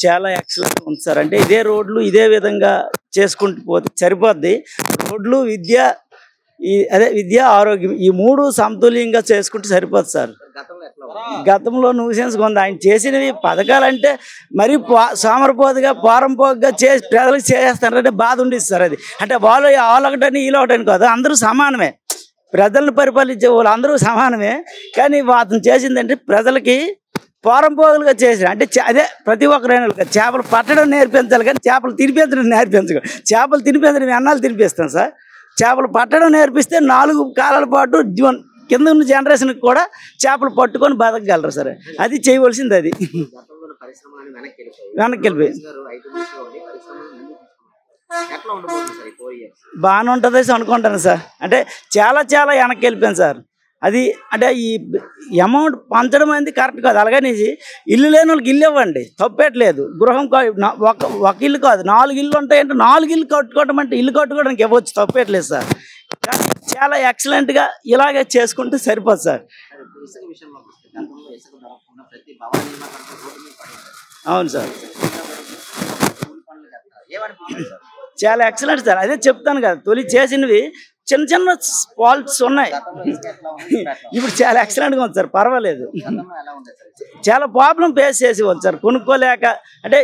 చాలా ఎక్సలెంట్ ఉంది సార్. అంటే ఇదే రోడ్లు ఇదే విధంగా చేసుకుంటూ పోతే సరిపోద్ది. రోడ్లు, విద్య, ఆరోగ్యం ఈ 3 సమతుల్యంగా చేసుకుంటే సరిపోద్ది సార్. గతంలో న్యూసెన్స్ ఉంది. ఆయన చేసినవి పథకాలంటే మరీ సోమరపోతుగా పోరంపోగా చేసి ప్రజలకు చేస్తారంటే బాధ ఉండేది సార్. అది అంటే వాళ్ళొకటని వీళ్ళొకటని కాదు, అందరూ సమానమే. ప్రజలను పరిపాలించే వాళ్ళు అందరూ సమానమే. కానీ అతను చేసిందంటే ప్రజలకి పోరంపోగులుగా చేసిన అంటే అదే ప్రతి ఒక్కరైనా చేపలు పట్టడం నేర్పించాలి, కానీ చేపలు తినిపించడం నేర్పించగలరు. చేపలు తినిపించడం ఎన్నాళ్ళు తినిపిస్తాం సార్. చేపలు పట్టడం నేర్పిస్తే 4 కాలాల పాటు కింద ఉన్న జనరేషన్కి కూడా చేపలు పట్టుకొని బతకగలరు సార్. అది చేయవలసింది. అది వెనక్కి వెళ్ళిపోయి బాగానే ఉంటుంది అనుకుంటాను సార్. అంటే చాలా వెనక్కి వెళ్ళిపోయాను సార్. అది అంటే ఈ అమౌంట్ పంచడం అనేది కరెక్ట్ కాదు. అలాగని ఇల్లు లేని వాళ్ళకి ఇల్లు ఇవ్వండి, తప్పేట్లేదు. గృహం ఒక ఇల్లు కాదు 4 ఇల్లు ఉంటాయంటే 4 ఇల్లు కట్టుకోవడం అంటే ఇల్లు కట్టుకోవడానికి ఇవ్వచ్చు, తప్పేట్లేదు సార్. చాలా ఎక్సలెంట్గా ఇలాగే చేసుకుంటే సరిపోదు సార్. అవును సార్, చాలా ఎక్సలెంట్ సార్. అదే చెప్తాను కదా, తొలి చేసినవి చిన్న ఫాల్ట్స్ ఉన్నాయి. ఇప్పుడు చాలా ఎక్సలెంట్గా ఉంది సార్, పర్వాలేదు. చాలా ప్రాబ్లం ఫేస్ చేసి ఉంది సార్, కొనుక్కోలేక. అంటే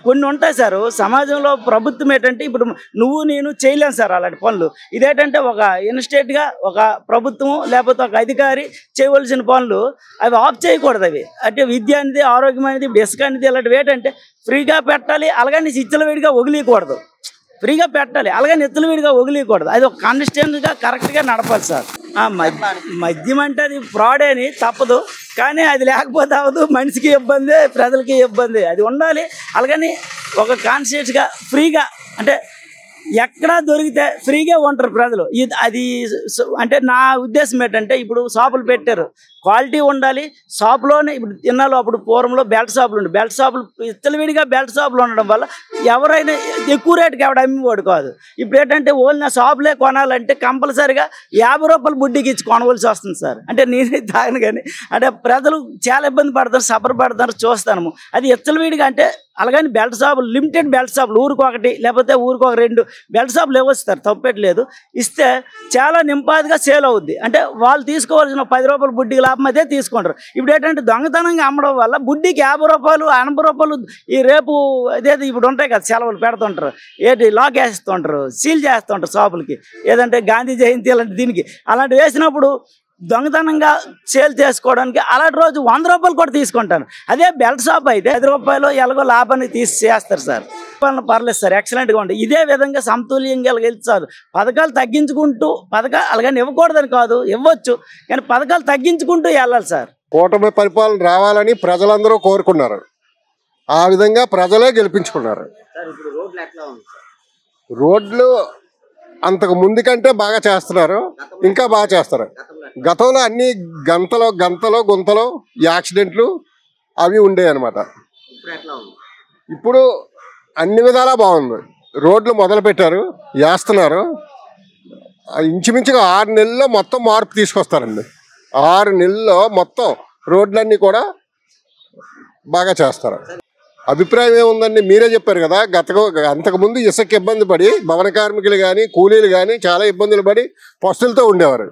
కొన్ని ఉంటాయి సార్ సమాజంలో. ప్రభుత్వం ఏంటంటే ఇప్పుడు నువ్వు నేను చేయలేను సార్ అలాంటి పనులు. ఇదేంటంటే ఒక ఇన్స్టేట్గా ఒక ప్రభుత్వం లేకపోతే ఒక అధికారి చేయవలసిన పనులు అవి ఆఫ్ చేయకూడదు. అవి అంటే విద్య అనేది, ఆరోగ్యం అనేది, ఇప్పుడు ఇసుక అనేది ఇలాంటివి ఏంటంటే ఫ్రీగా పెట్టాలి. అలాగని ఇచ్చల వేడిగా వదిలేయకూడదు. ఫ్రీగా పెట్టాలి, అలాగే నెత్తులు విడిగా వదిలేయకూడదు. అది ఒక కాన్స్టిట్యూన్గా కరెక్ట్గా నడపాలి సార్. మద్యం అంటే అది ఫ్రాడ్ అని తప్పదు, కానీ అది లేకపోతే అవ్వదు. మనిషికి ఇబ్బంది, ప్రజలకి ఇబ్బంది. అది ఉండాలి. అలాగని ఒక కాన్స్టిట్యూన్గా ఫ్రీగా అంటే ఎక్కడా దొరికితే ఫ్రీగా ఉంటారు ప్రజలు. అది అంటే నా ఉద్దేశం ఏంటంటే ఇప్పుడు షాపులు పెట్టారు, క్వాలిటీ ఉండాలి. షాపులోనే ఇప్పుడు తిన్నాలో అప్పుడు పూర్వంలో బెల్ట్ షాపులు ఉండే, బెల్ట్ షాపులు విచ్చలవిడిగా బెల్ట్ షాపులు ఉండడం వల్ల ఎవరైనా ఎక్కువ రేటుకి ఎవడ అమ్మివాడు కాదు. ఇప్పుడు ఏంటంటే ఓన్లీ షాపులే కొనాలంటే కంపల్సరిగా 50 రూపాయలు బుడ్డికి ఇచ్చి కొనవలసి వస్తుంది సార్. అంటే నేనే తాగను, కానీ అంటే ప్రజలు చాలా ఇబ్బంది పడతారు, సఫర్ పడతారు చూస్తాను. అది విచ్చలవిడిగా అంటే అలాగని బెల్ట్ షాపులు, లిమిటెడ్ బెల్ట్ షాపులు, ఊరికి ఒకటి లేకపోతే ఊరికి ఒక 2 బెల్ట్ షాపులు ఇవ్వస్తారు, తప్పేట్లేదు. ఇస్తే చాలా నింపాదిగా సేల్ అవుద్ది. అంటే వాళ్ళు తీసుకోవాల్సిన 10 రూపాయలు బుడ్డికి లాభం అదే తీసుకుంటారు. ఇప్పుడు ఏంటంటే దొంగతనంగా అమ్మడం వల్ల బుడ్డికి 50 రూపాయలు 80 రూపాయలు ఈ రేపు అదేది ఇప్పుడు ఉంటాయి కదా సెలవులు పెడుతుంటారు, ఏంటి లాక్ వేస్తుంటారు, సీల్ చేస్తుంటారు షాపులకి. ఏదంటే గాంధీ జయంతి అలాంటి దీనికి అలాంటి వేసినప్పుడు దొంగతనంగా సేల్ చేసుకోవడానికి అలాంటి రోజు 100 రూపాయలు కూడా తీసుకుంటాను. అదే బెల్ట్ షాప్ అయితే 10 రూపాయలు ఎలాగో లాభాన్ని తీసి చేస్తారు సార్. పర్లేదు సార్, ఎక్సలెంట్గా ఉంటుంది. ఇదే విధంగా సమతుల్యంగా వెళ్తారు. పథకాలు తగ్గించుకుంటూ అలాగని ఇవ్వకూడదని కాదు, ఇవ్వచ్చు, కానీ పథకాలు తగ్గించుకుంటూ వెళ్ళాలి సార్. కూటమి పరిపాలన రావాలని ప్రజలందరూ కోరుకున్నారు. ఆ విధంగా ప్రజలే గెలిపించుకున్నారు. రోడ్లు అంతకు ముందు కంటే బాగా చేస్తున్నారు, ఇంకా బాగా చేస్తారు. గతంలో అన్ని గంతలో గుంతలు యాక్సిడెంట్లు అవి ఉండేవి అనమాట. ఇప్పుడు అన్ని విధాలా బాగుంది. రోడ్లు మొదలు పెట్టారు, వేస్తున్నారు. ఇంచుమించుగా 6 నెలల్లో మొత్తం మార్పు తీసుకొస్తారండి. 6 నెలల్లో మొత్తం రోడ్లన్నీ కూడా బాగా చేస్తారు. అభిప్రాయం ఏముందండి, మీరే చెప్పారు కదా. అంతకుముందు ఇసుక ఇబ్బంది పడి భవన కార్మికులు కానీ కూలీలు కానీ చాలా ఇబ్బందులు పడి పస్తులతో ఉండేవారు.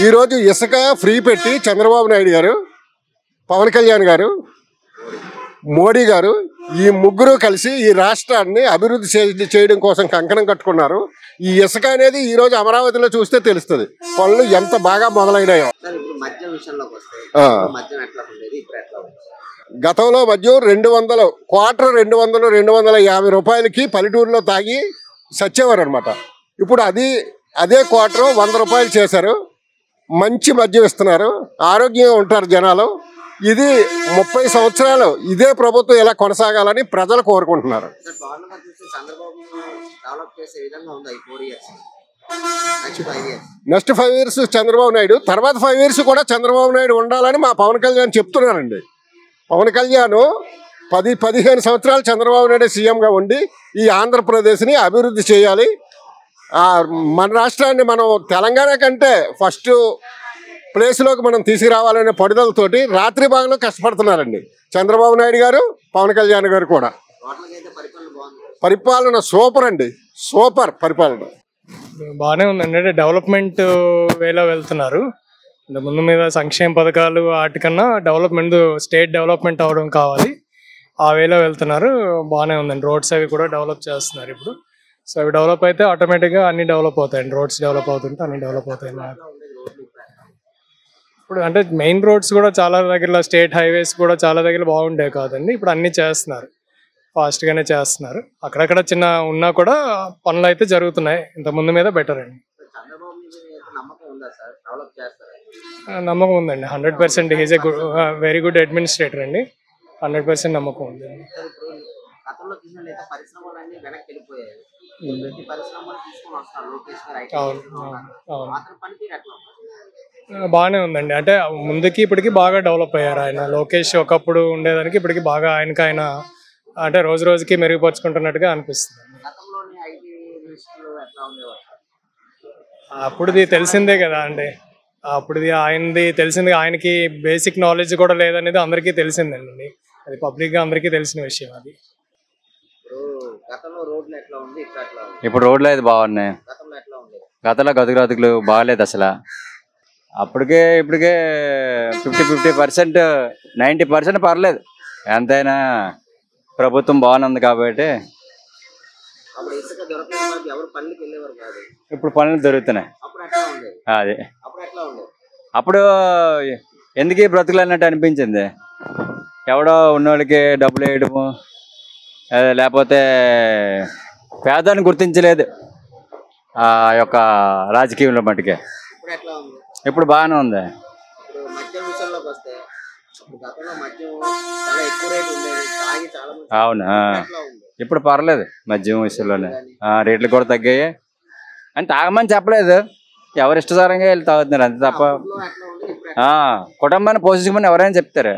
ఈరోజు ఇసుక ఫ్రీ పెట్టి చంద్రబాబు నాయుడు గారు, పవన్ కళ్యాణ్ గారు, మోడీ గారు ఈ ముగ్గురు కలిసి ఈ రాష్ట్రాన్ని అభివృద్ధి చేయడం కోసం కంకణం కట్టుకున్నారు. ఈ ఇసుక అనేది ఈరోజు అమరావతిలో చూస్తే తెలుస్తుంది పనులు ఎంత బాగా మొదలైనాయో. గతంలో మద్యం 200 క్వార్టర్ 250 రూపాయలకి పల్లెటూరులో తాగి సచ్చేవారు అనమాట. ఇప్పుడు అదే క్వార్టర్ 100 రూపాయలు చేశారు. మంచి మద్యం ఇస్తున్నారు, ఆరోగ్యంగా ఉంటారు జనాలు. ఇది 30 సంవత్సరాలు ఇదే ప్రభుత్వం ఇలా కొనసాగాలని ప్రజలు కోరుకుంటున్నారు. నెక్స్ట్ 5 years చంద్రబాబు నాయుడు, తర్వాత 5 years కూడా చంద్రబాబు నాయుడు ఉండాలని మా పవన్ కళ్యాణ్ చెప్తున్నారండి. పవన్ కళ్యాణ్ 10-15 సంవత్సరాలు చంద్రబాబు నాయుడు సీఎంగా ఉండి ఈ ఆంధ్రప్రదేశ్ని అభివృద్ధి చేయాలి. మన రాష్ట్రాన్ని మనం తెలంగాణ కంటే ఫస్ట్ ప్లేస్లోకి మనం తీసుకురావాలనే పడుదలతోటి రాత్రి భాగంలో కష్టపడుతున్నారండి చంద్రబాబు నాయుడు గారు, పవన్ కళ్యాణ్ గారు కూడా. పరిపాలన సూపర్ అండి, సూపర్ పరిపాలన. బాగానే ఉందండి. అంటే డెవలప్మెంట్ వేలో వెళ్తున్నారు. ముందు మీద సంక్షేమ పథకాలు వాటికన్నా డెవలప్మెంట్, స్టేట్ డెవలప్మెంట్ అవడం కావాలి, ఆ వేలో వెళ్తున్నారు. బాగానే ఉందండి. రోడ్స్ అవి కూడా డెవలప్ చేస్తున్నారు ఇప్పుడు. సో అవి డెవలప్ అయితే ఆటోమేటిక్గా అన్ని డెవలప్ అవుతాయండి. రోడ్స్ డెవలప్ అవుతుంటే అన్ని డెవలప్ అవుతాయి. ఇప్పుడు అంటే మెయిన్ రోడ్స్ కూడా చాలా దగ్గర, స్టేట్ హైవేస్ కూడా చాలా దగ్గర బాగుండే కాదండి. ఇప్పుడు అన్ని చేస్తున్నారు, ఫాస్ట్గానే చేస్తున్నారు. అక్కడక్కడ చిన్న ఉన్నా కూడా పనులు అయితే జరుగుతున్నాయి. ఇంత ముందు మీద బెటర్ అండి. నమ్మకం ఉందండి. 100% is a good, very good administrator అండి. 100% నమ్మకం ఉందండి. అవును, అవును, బాగానే ఉందండి. అంటే ముందుకి ఇప్పటికి బాగా డెవలప్ అయ్యారు ఆయన. లోకేష్ ఒకప్పుడు ఉండేదానికి ఇప్పటికి బాగా ఆయన అంటే రోజు రోజుకి మెరుగుపరుచుకుంటున్నట్టుగా అనిపిస్తుంది. అప్పుడుది తెలిసిందే కదా అండి. అప్పుడుది ఆయనది తెలిసింది. ఆయనకి బేసిక్ నాలెడ్జ్ కూడా లేదనేది అందరికీ తెలిసిందండి. అది పబ్లిక్గా అందరికీ తెలిసిన విషయం అది. ఇప్పుడు రోడ్లు అయితే బాగున్నాయి. గతంలో గతుకులు బాగాలేదు అసలు. అప్పటికే ఇప్పటికే 50% 90% పర్లేదు. ఎంతైనా ప్రభుత్వం బాగానే ఉంది కాబట్టి ఇప్పుడు పనులు దొరుకుతున్నాయి. అదే అప్పుడు ఎందుకు బ్రతుకులు అన్నట్టు అనిపించింది. ఎవడో ఉన్నోళ్ళకి డబ్బులు వేయడము, లేకపోతే పేదాన్ని గుర్తించలేదు ఆ యొక్క రాజకీయంలో మటుకే. ఇప్పుడు బాగానే ఉంది. అవునా, ఇప్పుడు పర్లేదు. మద్యం విషయంలోనే రేట్లు కూడా తగ్గాయి. అని తాగమని చెప్పలేదు, ఎవరు ఇష్టసారంగా వెళ్ళి తాగుతున్నారు అంతే తప్ప కుటుంబాన్ని పోషించమని ఎవరైనా చెప్తారు.